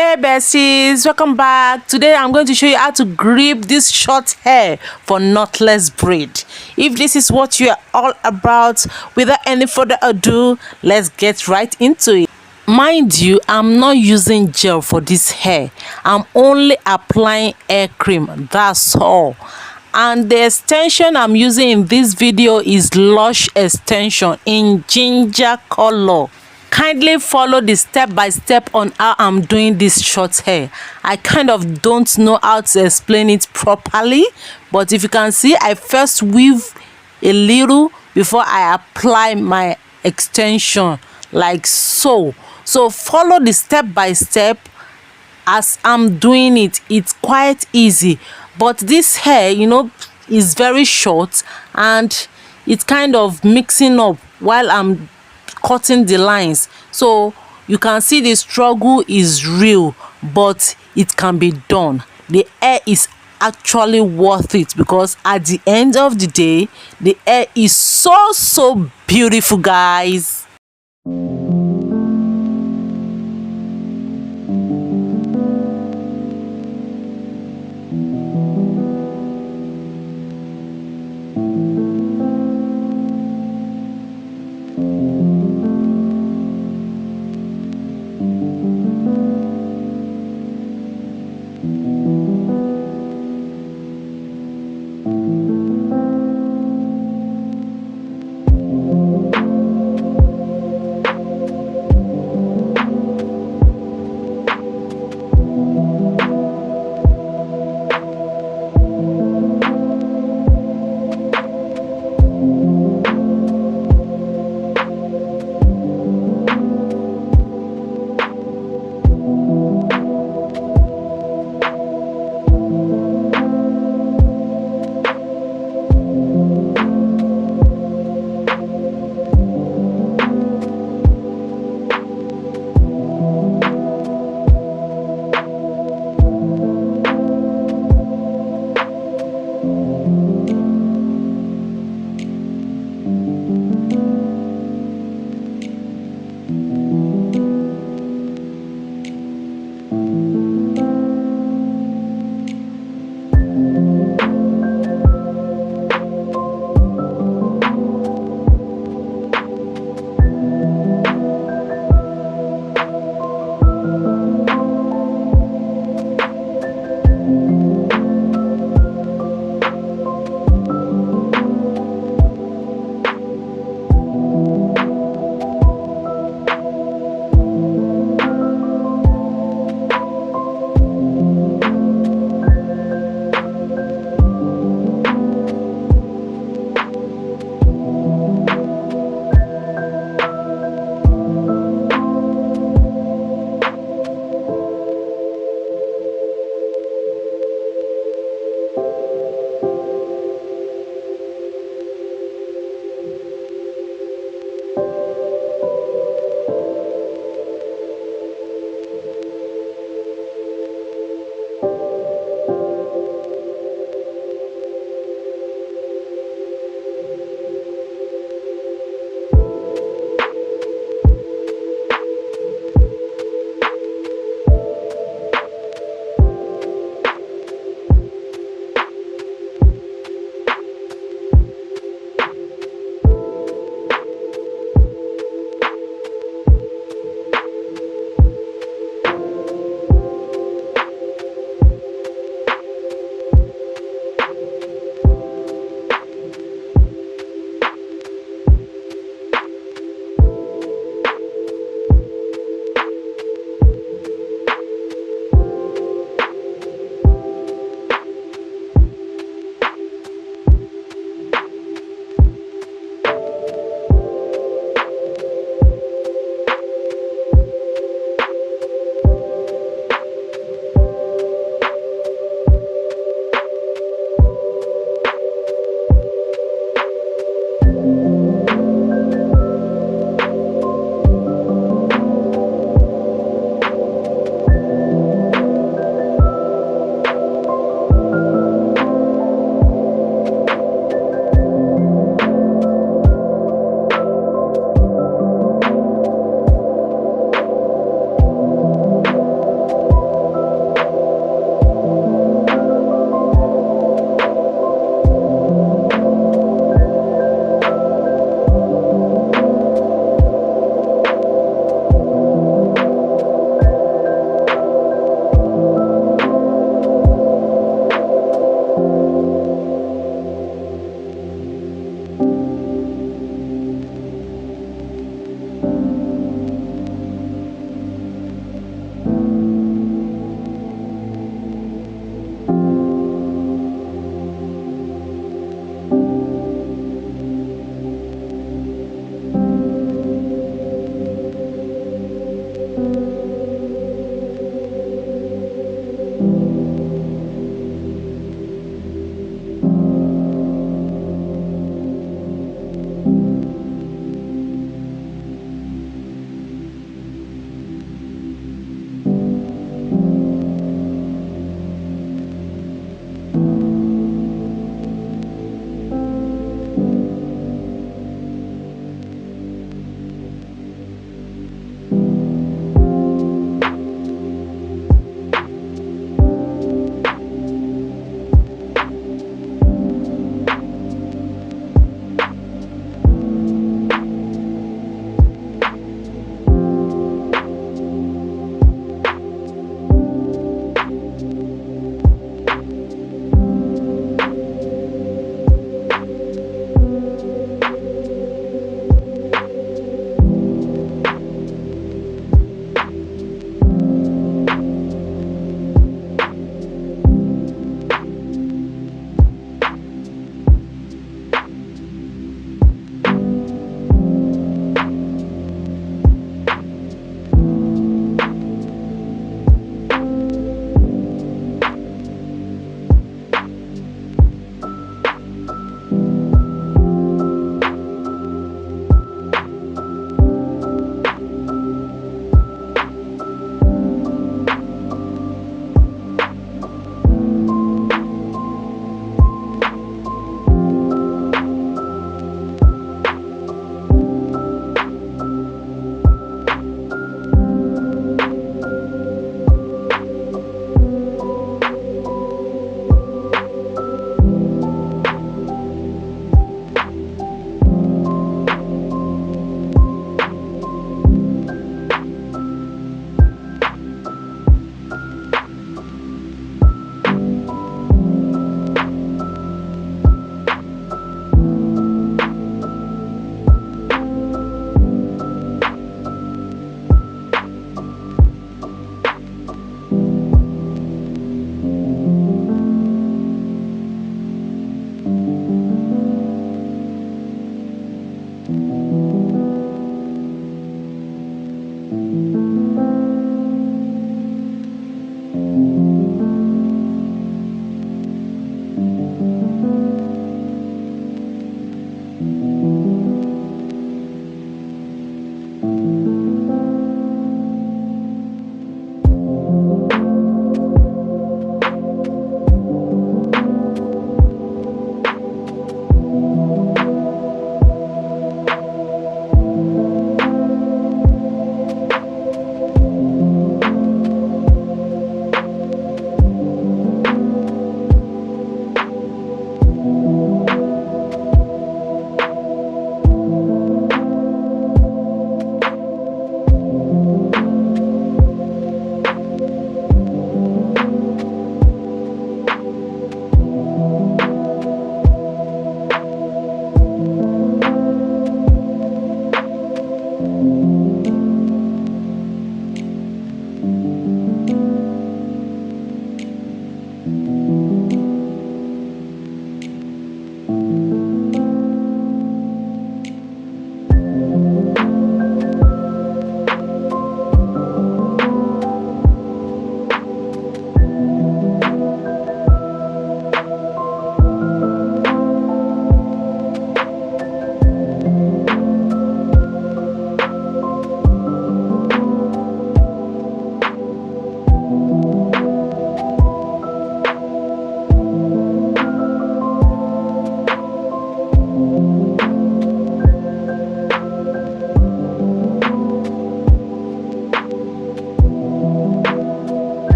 Hey besties, welcome back. Today I'm going to show you how to grip this short hair for knotless braid. If this is what you are all about, without any further ado, let's get right into it. Mind you, I'm not using gel for this hair. I'm only applying hair cream, that's all. And the extension I'm using in this video is Lush extension in ginger color. Kindly follow the step by step on how I'm doing this short hair. I kind of don't know how to explain it properly, but if you can see, I first weave a little before I apply my extension like so. So follow the step by step as I'm doing it. It's quite easy, but this hair, is very short and it's kind of mixing up while I'm cutting the lines. So you can see the struggle is real, but it can be done. The hair is actually worth it because at the end of the day, the hair is so beautiful, guys.